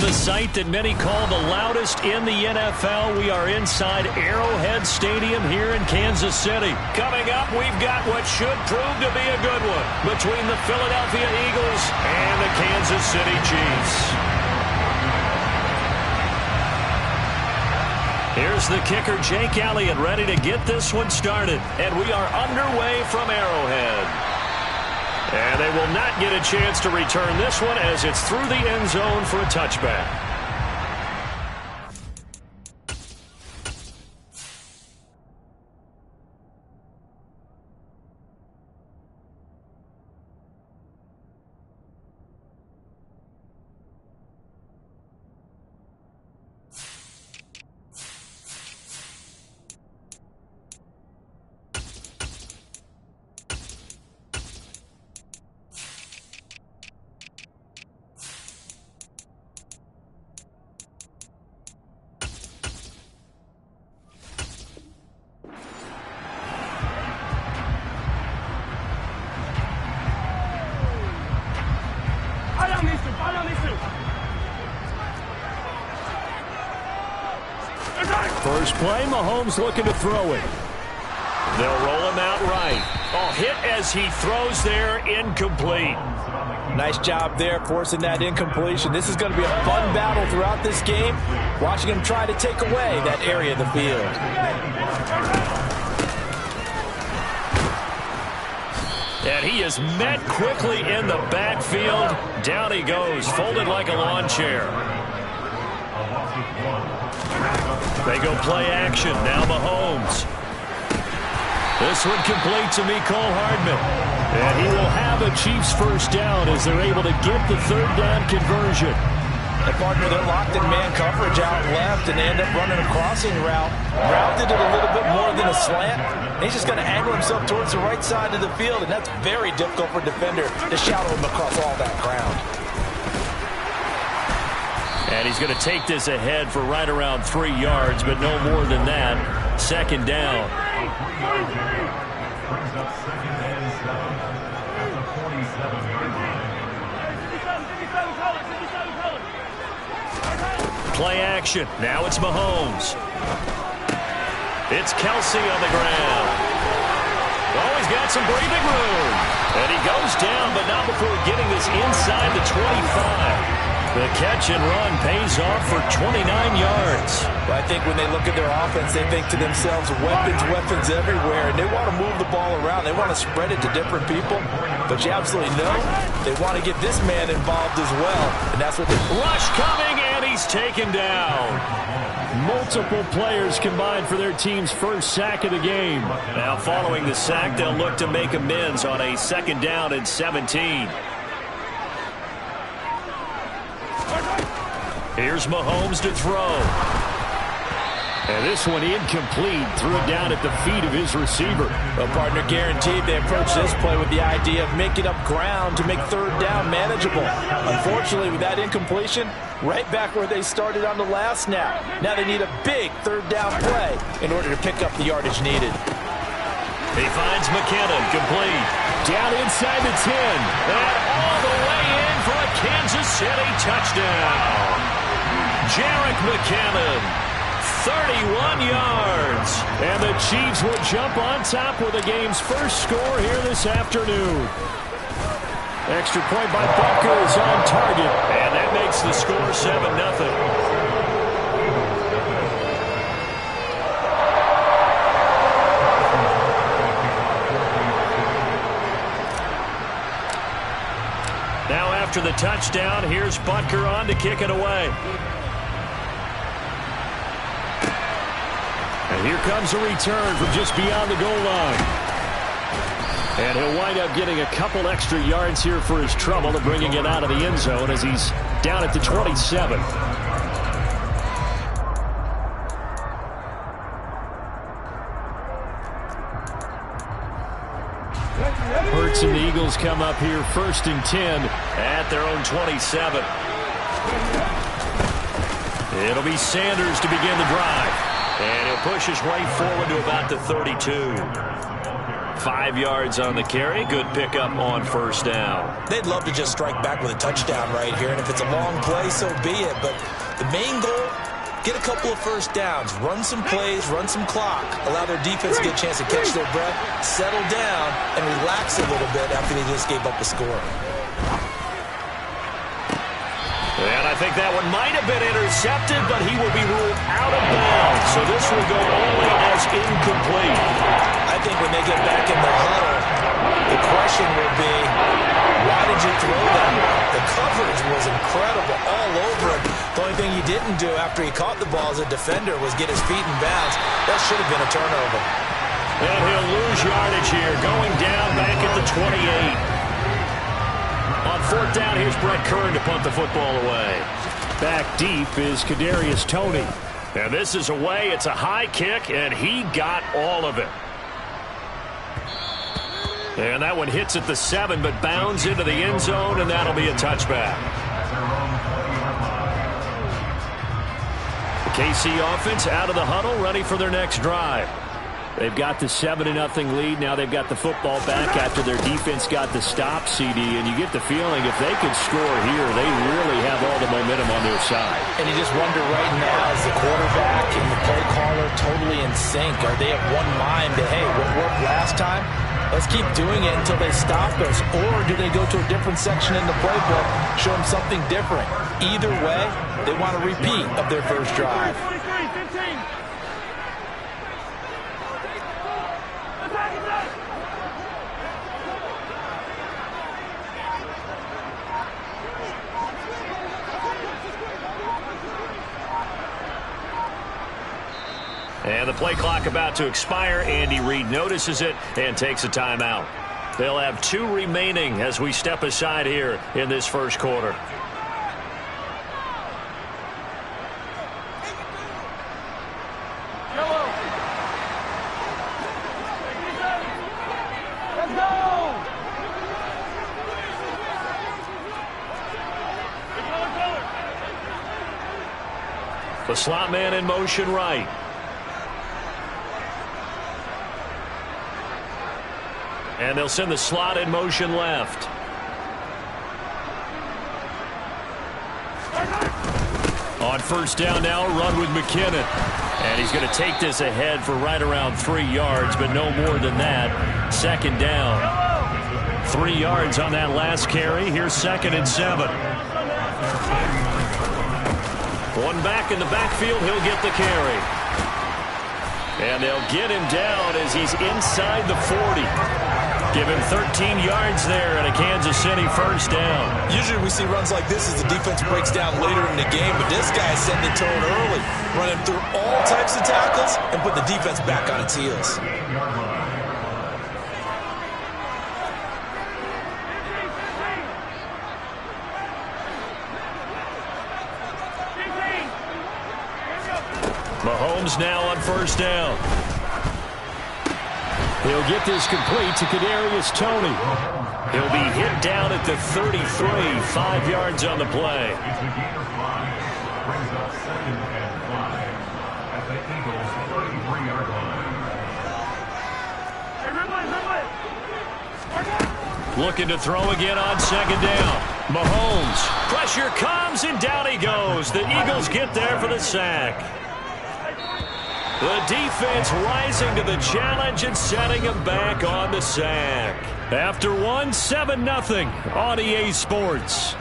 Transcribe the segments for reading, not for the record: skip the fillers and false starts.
the site that many call the loudest in the NFL. We are inside Arrowhead Stadium here in Kansas City. Coming up, we've got what should prove to be a good one between the Philadelphia Eagles and the Kansas City Chiefs. Here's the kicker, Jake Elliott, ready to get this one started. And we are underway from Arrowhead. And they will not get a chance to return this one as it's through the end zone for a touchback. First play, Mahomes looking to throw it. They'll roll him out right. Oh, hit as he throws there, incomplete. Nice job there forcing that incompletion. This is going to be a fun battle throughout this game. Watching him try to take away that area of the field. And he is met quickly in the backfield. Down he goes, folded like a lawn chair. They go play action. Now Mahomes. This one complete to Mecole Hardman. And he will have a Chiefs first down as they're able to get the third down conversion. And partner, they're locked in man coverage out left, and they end up running a crossing route. Routed it a little bit more than a slant. He's just going to angle himself towards the right side of the field, and that's very difficult for a defender to shadow him across all that ground. And he's going to take this ahead for right around 3 yards, but no more than that. Second down. Play action. Now it's Mahomes. It's Kelsey on the ground. Oh, he's got some breathing room. And he goes down, but not before getting this inside the 25. The catch and run pays off for 29 yards. But I think when they look at their offense, they think to themselves, weapons everywhere, and they want to move the ball around. They want to spread it to different people. But you absolutely know they want to get this man involved as well, and that's what they... Rush coming, and he's taken down. Multiple players combined for their team's first sack of the game. Now following the sack, they'll look to make amends on a second down and 17. Here's Mahomes to throw. And this one incomplete. Threw it down at the feet of his receiver. Well, partner, guaranteed they approach this play with the idea of making up ground to make third down manageable. Unfortunately, with that incompletion, right back where they started on the last snap. Now they need a big third down play in order to pick up the yardage needed. He finds McKinnon, complete. Down inside the 10. And all the way in for a Kansas City touchdown. Jerick McKinnon, 31 yards. And the Chiefs will jump on top with the game's first score here this afternoon. Extra point by Butker is on target. And that makes the score 7-0. After the touchdown, here's Butker on to kick it away. And here comes a return from just beyond the goal line. And he'll wind up getting a couple extra yards here for his trouble and bringing it out of the end zone as he's down at the 27. Hurts and the Eagles come up here 1st and 10 at their own 27. It'll be Sanders to begin the drive. And he'll push his way forward to about the 32. 5 yards on the carry. Good pickup on first down. They'd love to just strike back with a touchdown right here, and if it's a long play, so be it. But the main goal, get a couple of first downs, run some plays, run some clock, allow their defense to get a chance to catch their breath, settle down, and relax a little bit after they just gave up a score. And I think that one might have been intercepted, but he will be ruled out of bounds. So this will go only as incomplete. I think when they get back in the huddle, the question will be, why did you throw that? The coverage was incredible all over him. The only thing he didn't do after he caught the ball as a defender was get his feet in bounds. That should have been a turnover. And he'll lose yardage here, going down back at the 28. On fourth down, here's Brett Kern to punt the football away. Back deep is Kadarius Toney. And this is away. It's a high kick, and he got all of it. And that one hits at the 7, but bounds into the end zone, and that'll be a touchback. The KC offense out of the huddle, ready for their next drive. They've got the 7-0 lead. Now they've got the football back after their defense got the stop, CD. And you get the feeling if they could score here, they really have all the momentum on their side. And you just wonder right now, is the quarterback and the play caller totally in sync? Are they of one mind that, hey, what worked last time? Let's keep doing it until they stop us. Or do they go to a different section in the playbook, show them something different? Either way, they want a repeat of their first drive. And the play clock about to expire. Andy Reid notices it and takes a timeout. They'll have 2 remaining as we step aside here in this first quarter. The slot man in motion right. And they'll send the slot in motion left. On first down now, run with McKinnon. And he's going to take this ahead for right around 3 yards, but no more than that. Second down. 3 yards on that last carry. Here's 2nd and 7. One back in the backfield. He'll get the carry. And they'll get him down as he's inside the 40. Give him 13 yards there and a Kansas City first down. Usually we see runs like this as the defense breaks down later in the game, but this guy set the tone early, running through all types of tackles and put the defense back on its heels. Mahomes now on first down. He'll get this complete to Kadarius Toney. He'll be hit down at the 33, 5 yards on the play. Looking to throw again on second down. Mahomes. Pressure comes and down he goes. The Eagles get there for the sack. The defense rising to the challenge and setting him back on the sack. After one, 7-0 on EA Sports.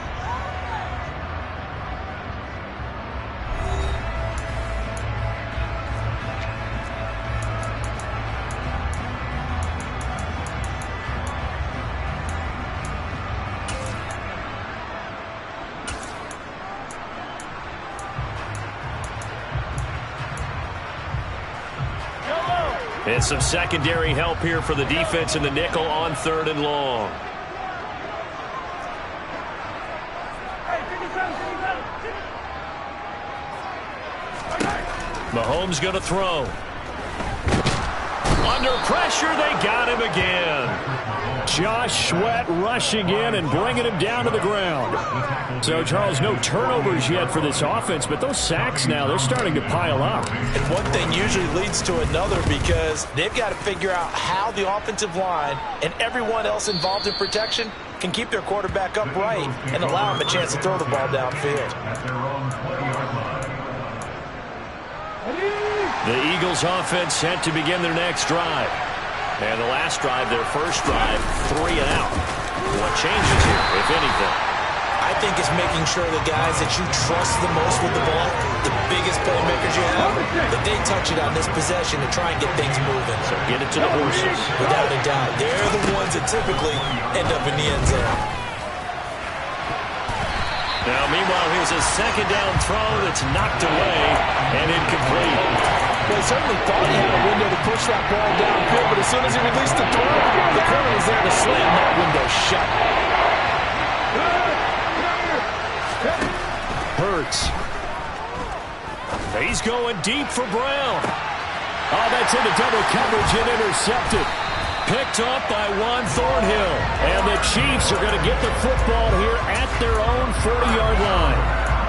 And some secondary help here for the defense in the nickel on 3rd and long. Mahomes going to throw. Under pressure, they got him again. Josh Sweat rushing in and bringing him down to the ground. So, Charles, no turnovers yet for this offense, but those sacks now, they're starting to pile up. And one thing usually leads to another because they've got to figure out how the offensive line and everyone else involved in protection can keep their quarterback upright and allow him a chance to throw the ball downfield. The Eagles offense set to begin their next drive. And the last drive, their first drive, 3 and out. What changes here, if anything? I think it's making sure the guys that you trust the most with the ball, the biggest playmakers you have, that they touch it on this possession to try and get things moving. So get it to the horses. Without a doubt. They're the ones that typically end up in the end zone. Now, meanwhile, here's a second down throw that's knocked away and incomplete. Well, he certainly thought he had a window to push that ball downfield, but as soon as he released the throw, the corner was there to slam that window shut. Hurts. He's going deep for Brown. Oh, that's into double coverage and intercepted. Picked up by Juan Thornhill. And the Chiefs are going to get the football here at their own 40-yard line.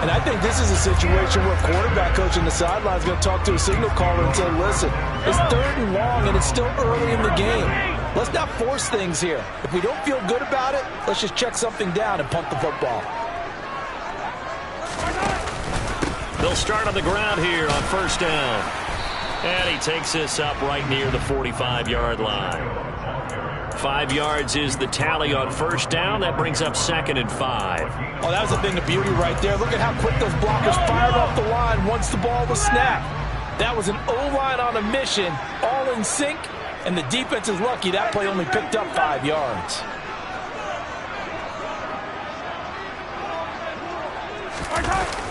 And I think this is a situation where quarterback coach in the sideline is going to talk to a signal caller and say, listen, it's 3rd and long and it's still early in the game. Let's not force things here. If we don't feel good about it, let's just check something down and punt the football. They'll start on the ground here on first down. And he takes this up right near the 45-yard line. 5 yards is the tally on first down. That brings up 2nd and 5. Oh, that was a thing of beauty right there. Look at how quick those blockers fired off the line once the ball was snapped. That was an O-line on a mission, all in sync, and the defense is lucky that play only picked up 5 yards.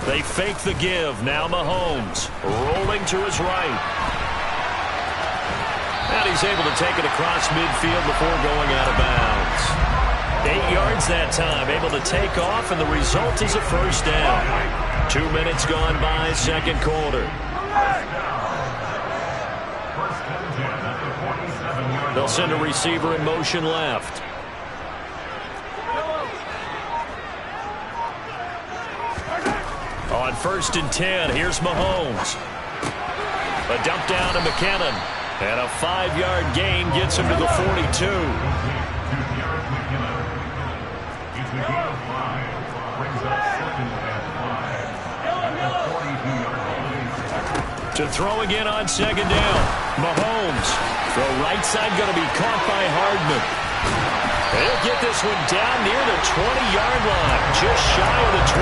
They fake the give. Now Mahomes rolling to his right. And he's able to take it across midfield before going out of bounds. 8 yards that time, able to take off, and the result is a first down. 2 minutes gone by, second quarter. They'll send a receiver in motion left. On 1st and 10, here's Mahomes. A dump down to McKinnon. And a 5-yard gain gets him to the 42. To throw again on 2nd down. Mahomes. Throw right side going to be caught by Hardman. He'll get this one down near the 20-yard line. Just shy of the 20.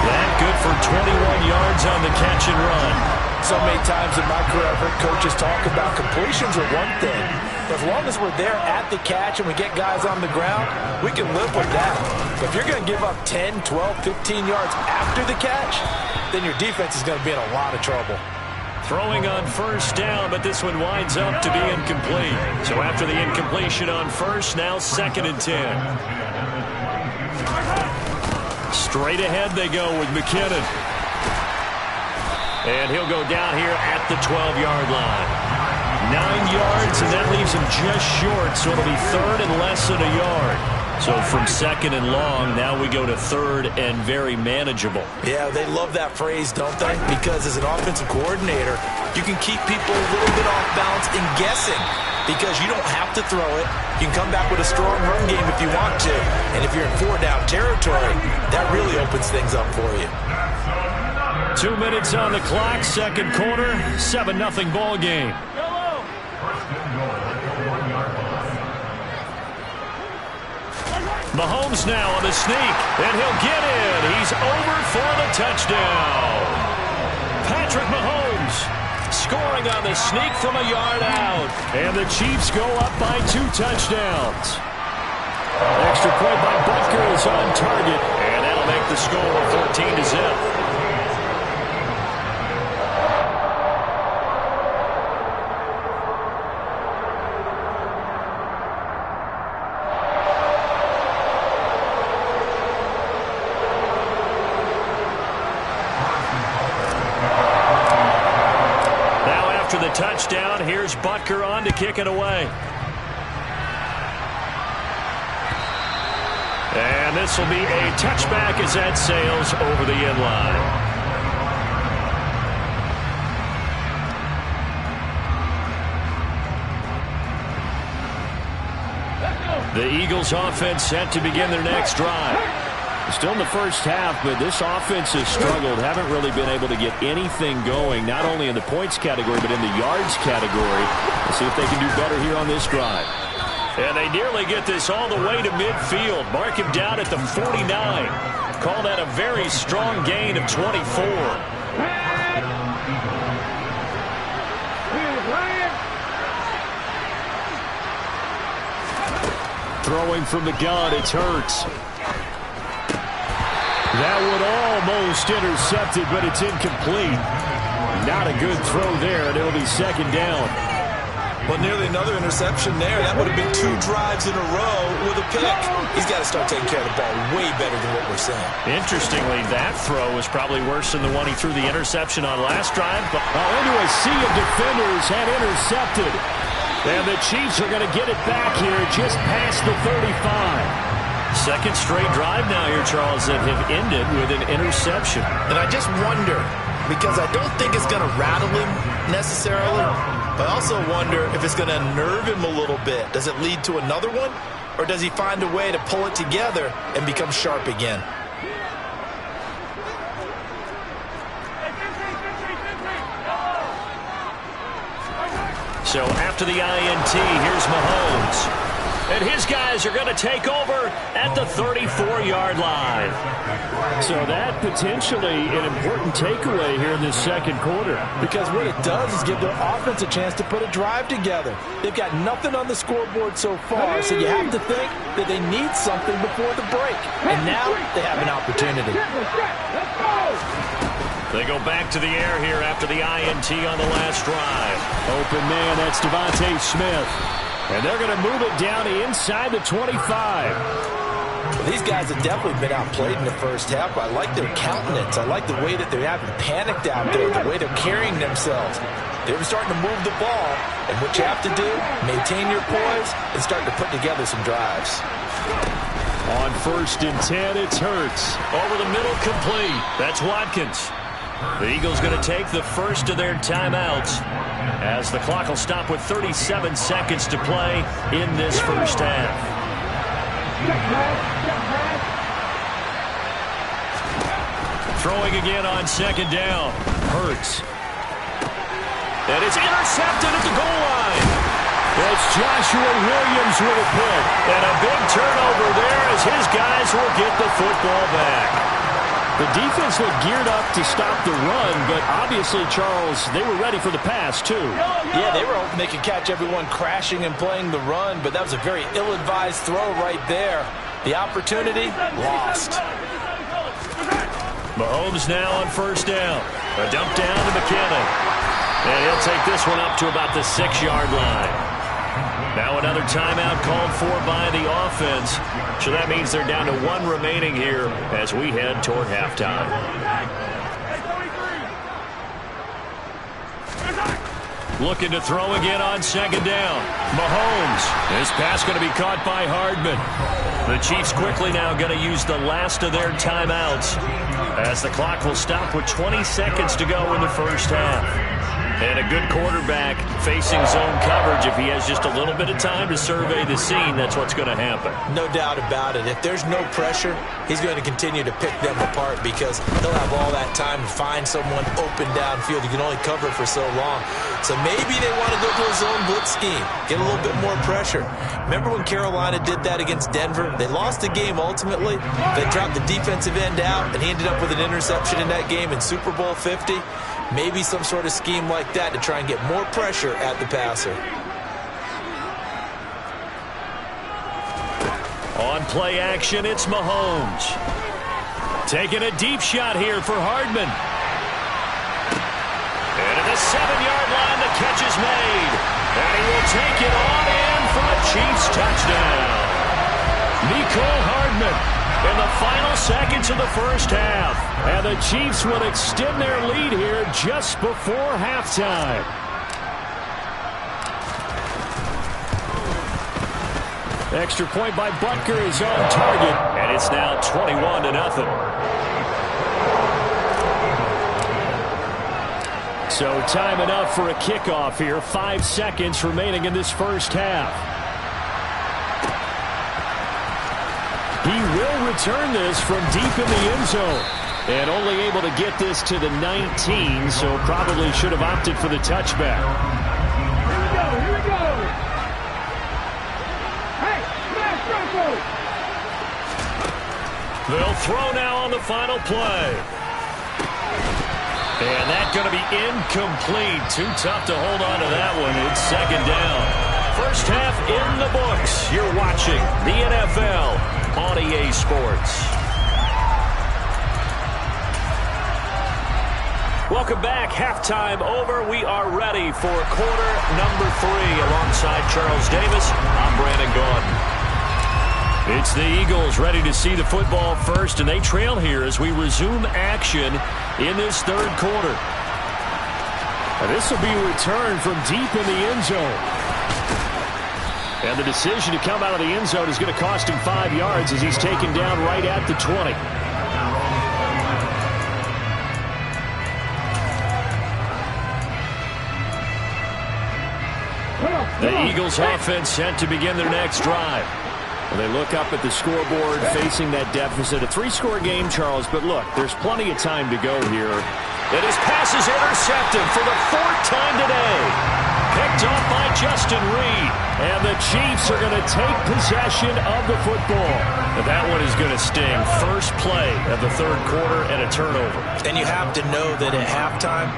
That good for 21 yards on the catch and run. So many times in my career, I've heard coaches talk about completions are one thing. But as long as we're there at the catch and we get guys on the ground, we can live with that. But if you're going to give up 10, 12, 15 yards after the catch, then your defense is going to be in a lot of trouble. Throwing on first down, but this one winds up to be incomplete. So after the incompletion on first, now 2nd and 10. Straight ahead they go with McKinnon. And he'll go down here at the 12-yard line. 9 yards, and that leaves him just short, so it'll be 3rd and less than a yard. So from 2nd and long, now we go to 3rd and very manageable. Yeah, they love that phrase, don't they? Because as an offensive coordinator, you can keep people a little bit off balance and guessing because you don't have to throw it. You can come back with a strong run game if you want to. And if you're in 4-down territory, that really opens things up for you. 2 minutes on the clock, second quarter, 7-0 ball game. Mahomes now on the sneak, and he'll get in. He's over for the touchdown. Patrick Mahomes scoring on the sneak from a yard out. And the Chiefs go up by 2 touchdowns. Extra point by Butker is on target, and that'll make the score 14-0. After the touchdown, here's Butker on to kick it away. And this will be a touchback as that sails over the end line. The Eagles offense set to begin their next drive. Still in the first half, but this offense has struggled. Haven't really been able to get anything going, not only in the points category, but in the yards category. Let's see if they can do better here on this drive. And they nearly get this all the way to midfield. Mark him down at the 49. Call that a very strong gain of 24. Throwing from the gun, it's Hurts. That one almost intercepted, but it's incomplete. Not a good throw there, and it'll be second down. Well, nearly another interception there. That would have been 2 drives in a row with a pick. He's got to start taking care of the ball way better than what we're seeing. Interestingly, that throw was probably worse than the one he threw the interception on last drive. But into a sea of defenders and intercepted. And the Chiefs are going to get it back here just past the 35. Second straight drive now here, Charles, that have ended with an interception. And I just wonder, because I don't think it's going to rattle him necessarily, but I also wonder if it's going to unnerve him a little bit. Does it lead to another one? Or does he find a way to pull it together and become sharp again? So after the INT, here's Mahomes. And his guys are going to take over at the 34-yard line. So that potentially an important takeaway here in this second quarter. Because what it does is give their offense a chance to put a drive together. They've got nothing on the scoreboard so far, so you have to think that they need something before the break. And now they have an opportunity. They go back to the air here after the INT on the last drive. Open man, that's Devontae Smith. And they're going to move it down inside the 25. Well, these guys have definitely been outplayed in the first half. I like their countenance. I like the way that they're having panicked out there, the way they're carrying themselves. They're starting to move the ball. And what you have to do, maintain your poise and start to put together some drives. On 1st and 10, it's Hurts. Over the middle, complete. That's Watkins. The Eagles going to take the first of their timeouts as the clock will stop with 37 seconds to play in this first half. Throwing again on second down. Hurts. And it's intercepted at the goal line. It's Joshua Williams with a pick. And a big turnover there as his guys will get the football back. The defense looked geared up to stop the run, but obviously, Charles, they were ready for the pass, too. Yeah, they were hoping they could catch everyone crashing and playing the run, but that was a very ill-advised throw right there. The opportunity, lost. Mahomes now on 1st down. A dump down to McKinnon. And he'll take this one up to about the 6-yard line. Now another timeout called for by the offense. So that means they're down to 1 remaining here as we head toward halftime. Looking to throw again on 2nd down. Mahomes. This pass going to be caught by Hardman. The Chiefs quickly now going to use the last of their timeouts as the clock will stop with 20 seconds to go in the first half. And a good quarterback facing zone coverage. If he has just a little bit of time to survey the scene, that's what's going to happen. No doubt about it. If there's no pressure, he's going to continue to pick them apart because he'll have all that time to find someone open downfield. You can only cover for so long. So maybe they want to go to a zone blitz scheme, get a little bit more pressure. Remember when Carolina did that against Denver? They lost the game ultimately. They dropped the defensive end out, and he ended up with an interception in that game in Super Bowl 50. Maybe some sort of scheme like that to try and get more pressure at the passer. On play action, it's Mahomes. Taking a deep shot here for Hardman. And at the 7-yard line, the catch is made. And he will take it on in for a Chiefs touchdown. Mecole Hardman in the final seconds of the first half. And the Chiefs will extend their lead here just before halftime. Extra point by Butker is on target, and it's now 21-0. So time enough for a kickoff here. 5 seconds remaining in this first half. He will return this from deep in the end zone. And only able to get this to the 19, so probably should have opted for the touchback. Here we go. Hey, smash Bronco. They'll throw now on the final play. And that's going to be incomplete. Too tough to hold on to that one. It's second down. First half in the books. You're watching the NFL on EA Sports. Welcome back. Halftime over. We are ready for quarter number 3. Alongside Charles Davis, I'm Brandon Gaudin. It's the Eagles ready to see the football first, and they trail here as we resume action in this third quarter. And this will be returned from deep in the end zone. And the decision to come out of the end zone is going to cost him 5 yards as he's taken down right at the 20. The Eagles offense set to begin their next drive. Well, they look up at the scoreboard facing that deficit. A 3-score game, Charles, but look, there's plenty of time to go here. And his pass is intercepted for the 4th time today. Picked off by Justin Reed. And the Chiefs are going to take possession of the football. And that one is going to sting. First play of the third quarter and a turnover. And you have to know that at halftime,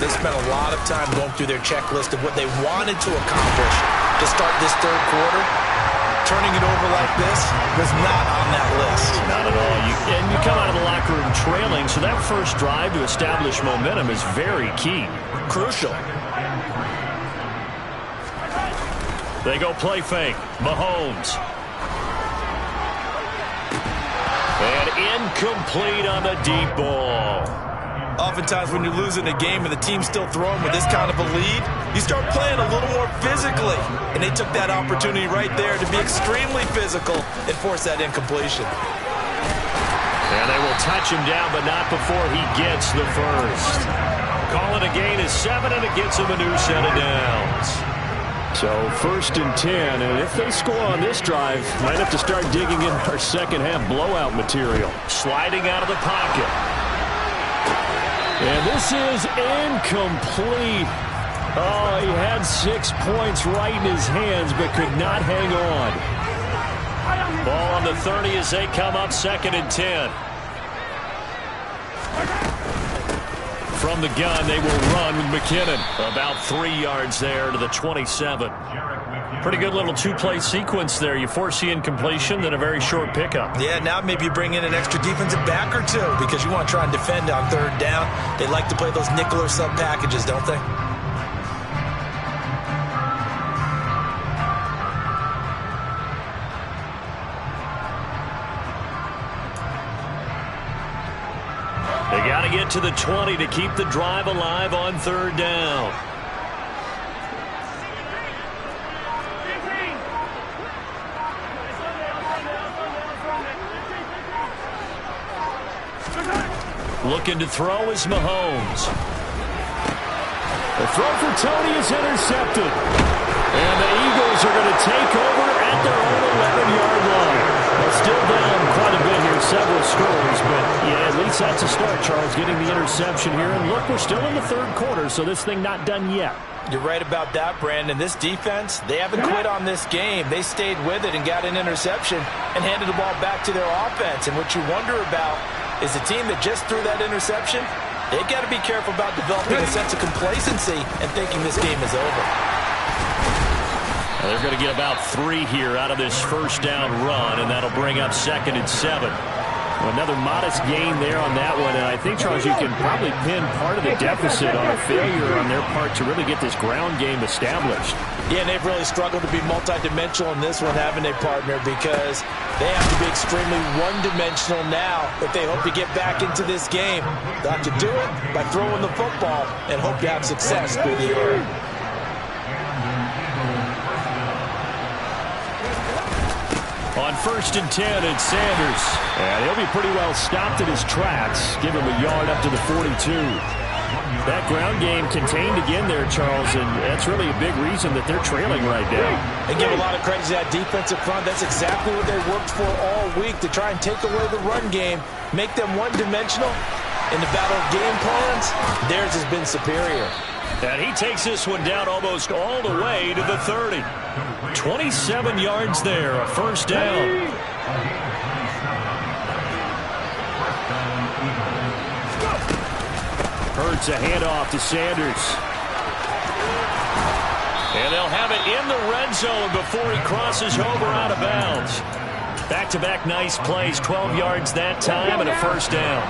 they spent a lot of time going through their checklist of what they wanted to accomplish to start this third quarter. Turning it over like this was not on that list. Not at all. And you come out of the locker room trailing, so that first drive to establish momentum is very key. Crucial. They go play fake. Mahomes. And incomplete on the deep ball. Oftentimes when you're losing a game and the team's still throwing with this kind of a lead, you start playing a little more physically. And they took that opportunity right there to be extremely physical and force that incompletion. And they will touch him down, but not before he gets the first. Calling a gain is 7, and it gets him a new set of downs. So 1st and 10, and if they score on this drive, might have to start digging in our second half blowout material. Sliding out of the pocket. And this is incomplete. Oh, he had 6 points right in his hands, but could not hang on. Ball on the 30 as they come up 2nd and 10. From the gun, they will run with McKinnon. About 3 yards there to the 27. Pretty good little 2-play sequence there. You force the incompletion, then a very short pickup. Yeah, now maybe you bring in an extra defensive back or 2 because you want to try and defend on 3rd down. They like to play those nickel or sub packages, don't they? They got to get to the 20 to keep the drive alive on 3rd down. Looking to throw is Mahomes. The throw for Tony is intercepted. And the Eagles are going to take over at their own 11-yard line. They're still down quite a bit here, several scores, but yeah, at least that's a start, Charles, getting the interception here. And look, we're still in the third quarter, so this thing not done yet. You're right about that, Brandon. This defense, they haven't quit on this game. They stayed with it and got an interception and handed the ball back to their offense. And what you wonder about is the team that just threw that interception, they got to be careful about developing a sense of complacency and thinking this game is over. They're going to get about 3 here out of this first down run, and that'll bring up 2nd and 7. Another modest gain there on that one, and I think, Charles, you can probably pin part of the deficit on a failure on their part to really get this ground game established. Yeah, and they've really struggled to be multidimensional in this one, haven't they, partner? Because they have to be extremely one-dimensional now if they hope to get back into this game. They'll have to do it by throwing the football and hope to have success through the air. on 1st and 10, it's Sanders. And he'll be pretty well stopped in his tracks. Give him a yard up to the 42. That ground game contained again there, Charles, and that's really a big reason that they're trailing right now. They give a lot of credit to that defensive front. That's exactly what they worked for all week, to try and take away the run game, make them one-dimensional. In the battle of game plans, theirs has been superior. And he takes this one down almost all the way to the 30. 27 yards there, a first down. Hurts a handoff to Sanders. And they'll have it in the red zone before he crosses over out of bounds. Back-to-back nice plays, 12 yards that time and a first down.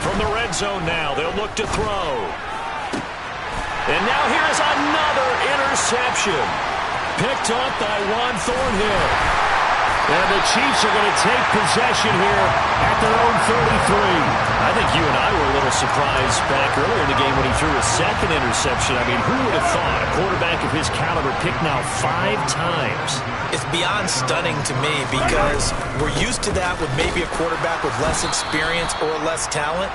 From the red zone now, they'll look to throw. And now here's another interception. Picked off by Juan Thornhill. And the Chiefs are going to take possession here at their own 33. I think you and I were a little surprised back earlier in the game when he threw a second interception. I mean, who would have thought a quarterback of his caliber picked now 5 times? It's beyond stunning to me because we're used to that with maybe a quarterback with less experience or less talent.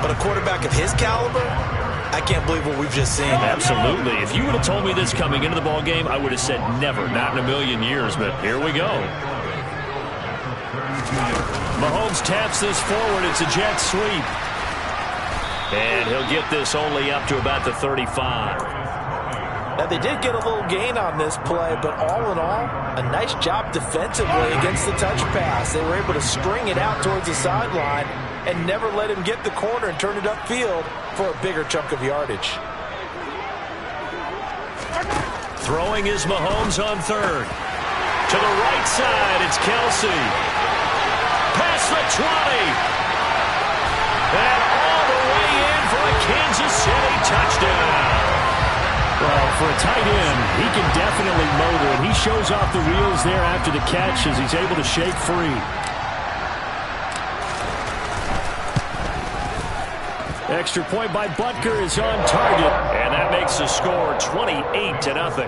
But a quarterback of his caliber, I can't believe what we've just seen. Absolutely. If you would have told me this coming into the ball game, I would have said never, not in a million years. But here we go. Mahomes taps this forward. It's a jet sweep. And he'll get this only up to about the 35. Now, they did get a little gain on this play, but all in all, a nice job defensively against the touch pass. They were able to string it out towards the sideline and never let him get the corner and turn it upfield for a bigger chunk of yardage. Throwing is Mahomes on third. To the right side, it's Kelsey. Past the 20. And all the way in for a Kansas City touchdown. Well, for a tight end, he can definitely motor, and he shows off the wheels there after the catch as he's able to shake free. Extra point by Butker is on target, and that makes the score 28-0.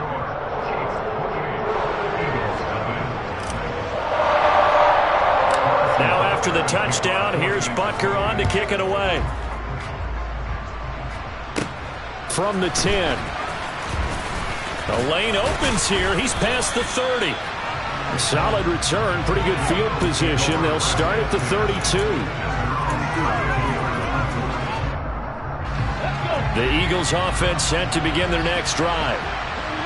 Now after the touchdown, here's Butker on to kick it away. From the 10. The lane opens here. He's past the 30. Solid return, pretty good field position. They'll start at the 32. The Eagles offense set to begin their next drive.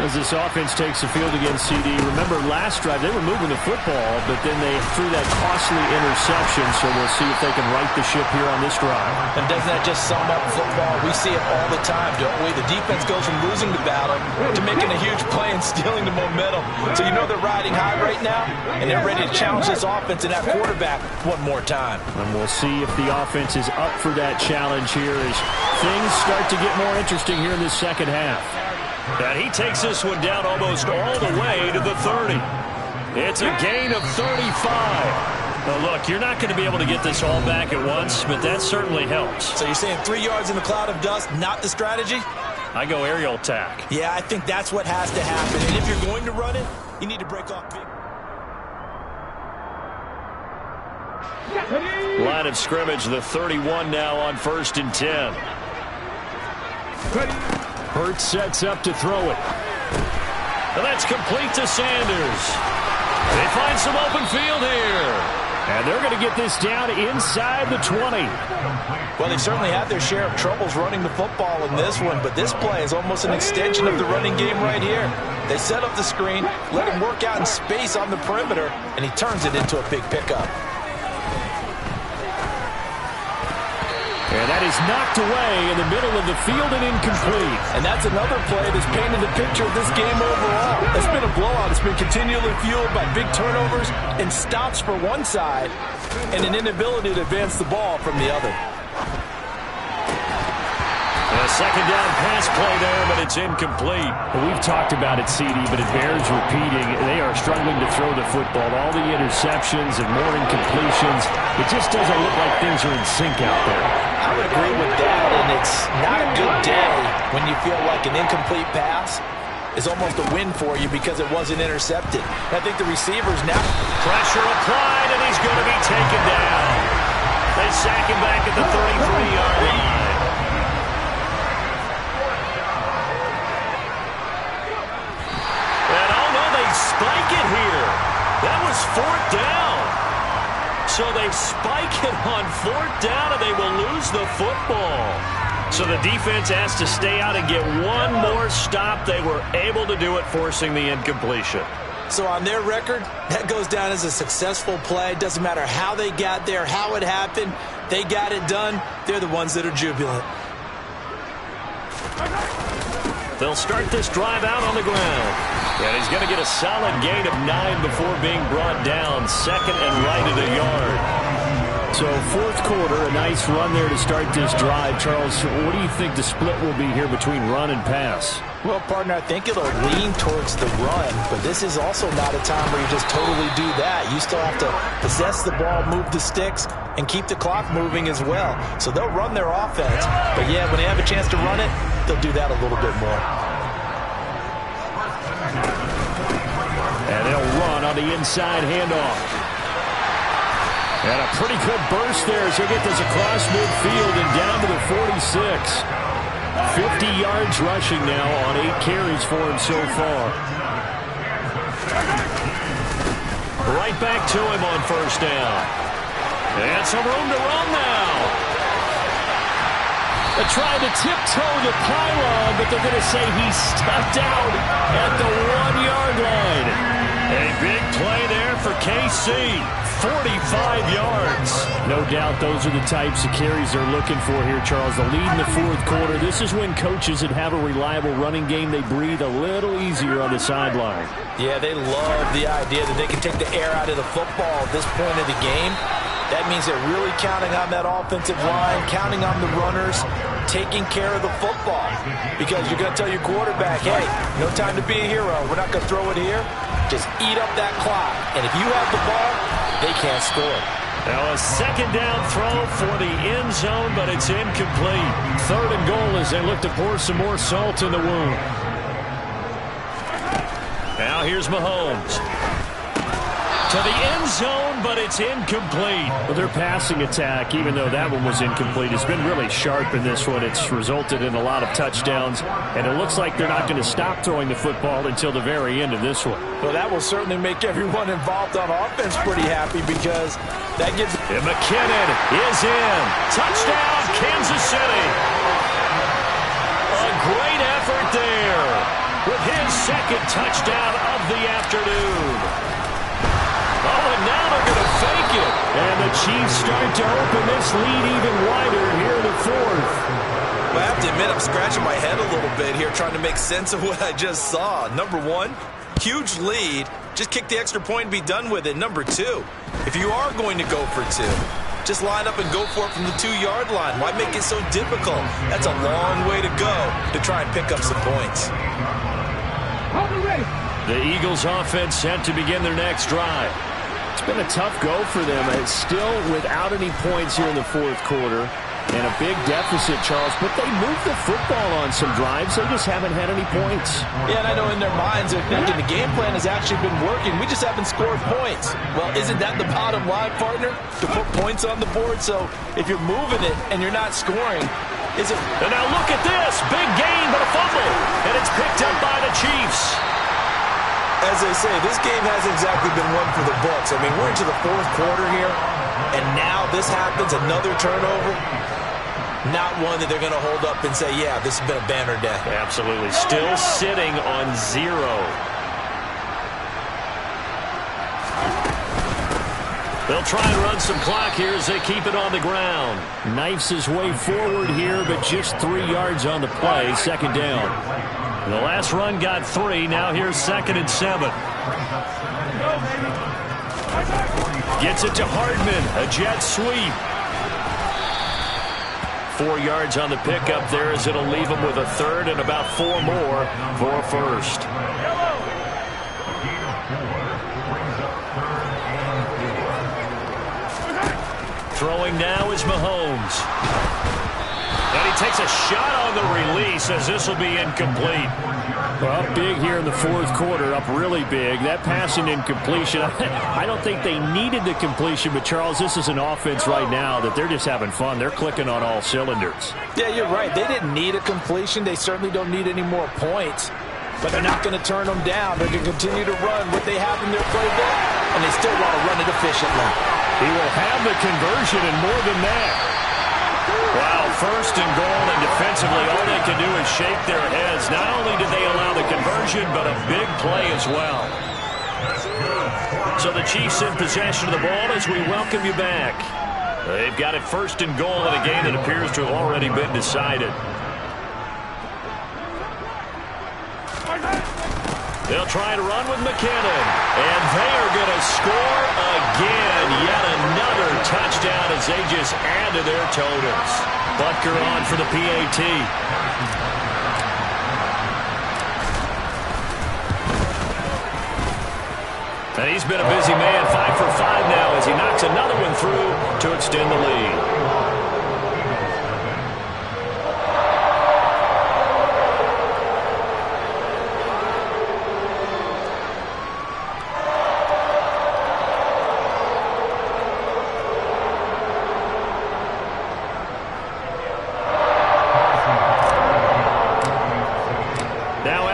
As this offense takes the field against CD. Remember, last drive, they were moving the football, but then they threw that costly interception, so we'll see if they can right the ship here on this drive. And doesn't that just sum up football? We see it all the time, don't we? The defense goes from losing the battle to making a huge play and stealing the momentum. So you know they're riding high right now, and they're ready to challenge this offense and that quarterback one more time. And we'll see if the offense is up for that challenge here as things start to get more interesting here in this second half. And he takes this one down almost all the way to the 30. It's a gain of 35. Now, look, you're not going to be able to get this all back at once, but that certainly helps. So you're saying 3 yards in the cloud of dust, not the strategy? I go aerial attack. Yeah, I think that's what has to happen. And if you're going to run it, you need to break off big. Line of scrimmage, the 31 now on 1st and 10. Hurts sets up to throw it. And that's complete to Sanders. They find some open field here. And they're going to get this down inside the 20. Well, they certainly had their share of troubles running the football in this one, but this play is almost an extension of the running game right here. They set up the screen, let him work out in space on the perimeter, and he turns it into a big pickup. And that is knocked away in the middle of the field and incomplete. And that's another play that's painted the picture of this game overall. It's been a blowout. It's been continually fueled by big turnovers and stops for one side and an inability to advance the ball from the other. A second down pass play there, but it's incomplete. Well, we've talked about it, CD, but it bears repeating. They are struggling to throw the football. All the interceptions and more incompletions. It just doesn't look like things are in sync out there. I would agree with that, and it's not a good day when you feel like an incomplete pass is almost a win for you because it wasn't intercepted. I think the receivers now... Pressure applied, and he's going to be taken down. They sack him back at the 33-yard line. And oh no, they spike it here. That was 4th down. So they spike it on 4th down, and they will lose the football. So the defense has to stay out and get one more stop. They were able to do it, forcing the incompletion. So on their record, that goes down as a successful play. Doesn't matter how they got there, how it happened. They got it done. They're the ones that are jubilant. They'll start this drive out on the ground. And he's going to get a solid gain of 9 before being brought down. 2nd and right at a yard. So 4th quarter, a nice run there to start this drive. Charles, what do you think the split will be here between run and pass? Well, partner, I think it'll lean towards the run, but this is also not a time where you just totally do that. You still have to possess the ball, move the sticks, and keep the clock moving as well. So they'll run their offense, but yeah, when they have a chance to run it, they'll do that a little bit more. And they'll run on the inside handoff. And a pretty good burst there as he'll get this across midfield and down to the 46. 50 yards rushing now on 8 carries for him so far. Right back to him on 1st down. And some room to run now. They're trying to tiptoe the pylon, but they're going to say he stepped out at the 1-yard line. A big play there for KC. 45 yards. No doubt those are the types of carries they're looking for here, Charles. The lead in the 4th quarter. This is when coaches that have a reliable running game, they breathe a little easier on the sideline. Yeah, they love the idea that they can take the air out of the football at this point of the game. That means they're really counting on that offensive line, counting on the runners, taking care of the football. Because you're going to tell your quarterback, hey, no time to be a hero. We're not going to throw it here. Just eat up that clock. And if you have the ball, they can't score. Now a 2nd down throw for the end zone, but it's incomplete. 3rd and goal as they look to pour some more salt in the wound. Now here's Mahomes. To the end zone, but it's incomplete. Well, their passing attack, even though that one was incomplete, has been really sharp in this one. It's resulted in a lot of touchdowns, and it looks like they're not going to stop throwing the football until the very end of this one. Well, that will certainly make everyone involved on offense pretty happy because that gives... And McKinnon is in. Touchdown, Kansas City. A great effort there with his 2nd touchdown of the afternoon. Oh, and now they're going to fake it. And the Chiefs start to open this lead even wider here in the 4th. Well, I have to admit, I'm scratching my head a little bit here trying to make sense of what I just saw. Number 1, huge lead. Just kick the extra point and be done with it. Number 2, if you are going to go for 2, just line up and go for it from the 2-yard line. Why make it so difficult? That's a long way to go to try and pick up some points. The Eagles offense set to begin their next drive. It's been a tough go for them. It's still without any points here in the 4th quarter. And a big deficit, Charles. But they moved the football on some drives. They just haven't had any points. Yeah, and I know in their minds they're thinking the game plan has actually been working. We just haven't scored points. Well, isn't that the bottom line, partner? To put points on the board. So if you're moving it and you're not scoring, is it... And now look at this. Big gain, but a fumble. And it's picked up by the Chiefs. As they say, this game hasn't exactly been one for the books. I mean, we're into the 4th quarter here, and now this happens, another turnover. Not one that they're going to hold up and say, yeah, this has been a banner day. Absolutely. Still sitting on 0. They'll try and run some clock here as they keep it on the ground. Knifes his way forward here, but just 3 yards on the play. 2nd down. The last run got 3. Now here's 2nd and 7. Gets it to Hardman. A jet sweep. 4 yards on the pickup there as it'll leave him with a 3rd and about 4 more for a 1st. Throwing now is Mahomes. And he takes a shot on the release as this will be incomplete. Well, big here in the fourth quarter, up really big. That passing incompletion, I don't think they needed the completion, but Charles, this is an offense right now that they're just having fun. They're clicking on all cylinders. Yeah, you're right. They didn't need a completion. They certainly don't need any more points, but they're not going to turn them down. They're going to continue to run what they have in their playbook, and they still want to run it efficiently. He will have the conversion and more than that. Wow, first and goal, and defensively, all they can do is shake their heads. Not only did they allow the conversion, but a big play as well. So the Chiefs in possession of the ball as we welcome you back. They've got it first and goal in a game that appears to have already been decided. They'll try to run with McKinnon, and they are going to score again. Yet another touchdown as they just add to their totals. Butker on for the PAT. And he's been a busy man, 5 for 5 now as he knocks another one through to extend the lead.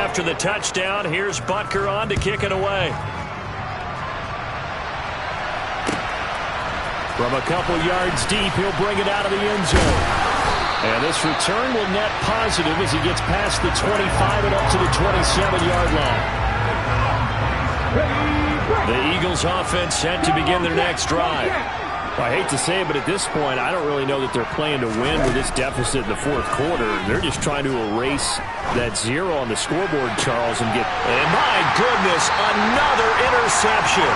After the touchdown, here's Butker on to kick it away. From a couple yards deep, he'll bring it out of the end zone. And this return will net positive as he gets past the 25 and up to the 27-yard line. The Eagles offense set to begin their next drive. Well, I hate to say it, but at this point, I don't really know that they're playing to win with this deficit in the fourth quarter. They're just trying to erase that 0 on the scoreboard, Charles, and get... And my goodness, another interception.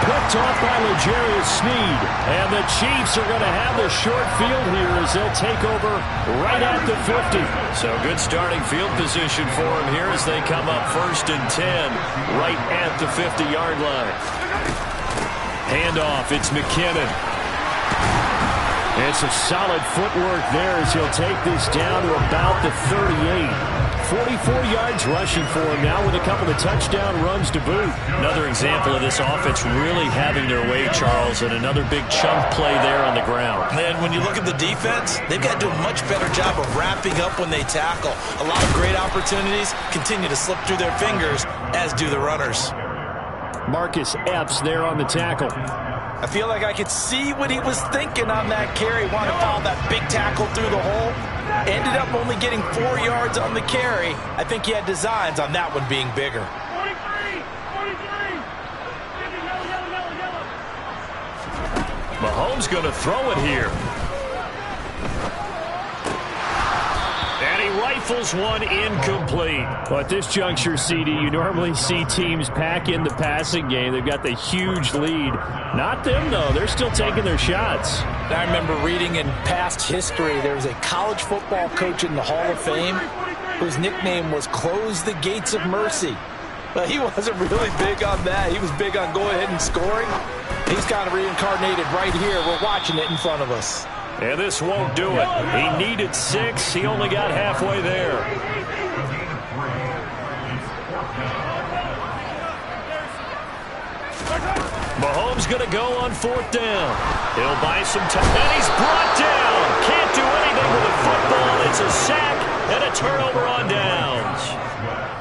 Picked off by L'Jarius Sneed. And the Chiefs are going to have the short field here as they'll take over right at the 50. So good starting field position for them here as they come up first and 10 right at the 50-yard line. Handoff, it's McKinnon. And some solid footwork there as he'll take this down to about the 38. 44 yards rushing for him now with a couple of touchdown runs to boot. Another example of this offense really having their way, Charles, and another big chunk play there on the ground. And when you look at the defense, they've got to do a much better job of wrapping up when they tackle. A lot of great opportunities continue to slip through their fingers, as do the runners. Marcus Epps there on the tackle. I feel like I could see what he was thinking on that carry. Wanted to follow that big tackle through the hole. Ended up only getting 4 yards on the carry. I think he had designs on that one being bigger. 43. Mahomes going to throw it here. And he rifles one incomplete. Well, at this juncture, CD, you normally see teams pack in the passing game. They've got the huge lead. Not them, though. They're still taking their shots. I remember reading in past history, there was a college football coach in the Hall of Fame whose nickname was Close the Gates of Mercy. But he wasn't really big on that. He was big on going ahead and scoring. He's kind of reincarnated right here. We're watching it in front of us. And this won't do it. He needed 6. He only got halfway there. Mahomes going to go on 4th down. He'll buy some time. And he's brought down. Can't do anything with the football. It's a sack and a turnover on downs.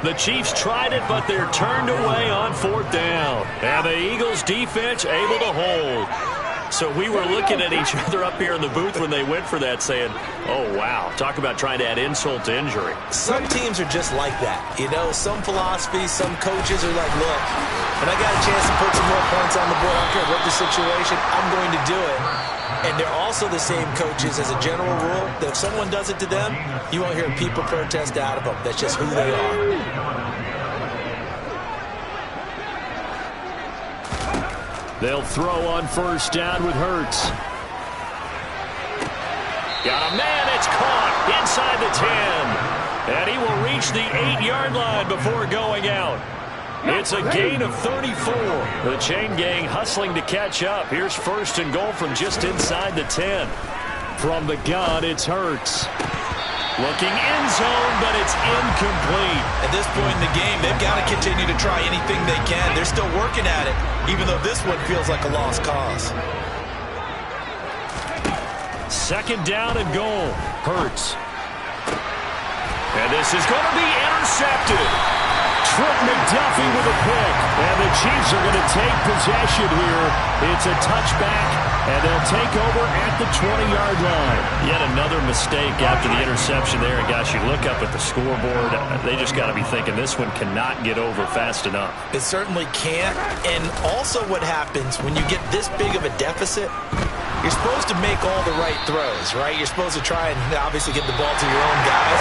The Chiefs tried it, but they're turned away on 4th down. And the Eagles defense able to hold. So we were looking at each other up here in the booth when they went for that saying, oh, wow, talk about trying to add insult to injury. Some teams are just like that. You know, some philosophies, some coaches are like, look, when I got a chance to put some more points on the board, I don't care what the situation, I'm going to do it. And they're also the same coaches as a general rule that if someone does it to them, you won't hear people protest out of them. That's just who they are. They'll throw on 1st down with Hurts. Got a man, it's caught inside the 10. And he will reach the 8-yard line before going out. It's a gain of 34. The chain gang hustling to catch up. Here's 1st and goal from just inside the 10. From the gun, it's Hurts. Looking end zone, but it's incomplete. At this point in the game, they've got to continue to try anything they can. They're still working at it, even though this one feels like a lost cause. Second down and goal. Hurts. And this is going to be intercepted. Trent McDuffie with a pick. And the Chiefs are going to take possession here. It's a touchback, and they'll take over at the 20-yard line. Yet another mistake after the interception there. And, gosh, you look up at the scoreboard. They just got to be thinking this one cannot get over fast enough. It certainly can't. And also what happens when you get this big of a deficit, you're supposed to make all the right throws, right? You're supposed to try and obviously get the ball to your own guys.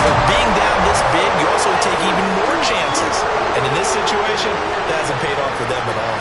But being down this big, you also take even more chances. And in this situation, that hasn't paid off for them at all.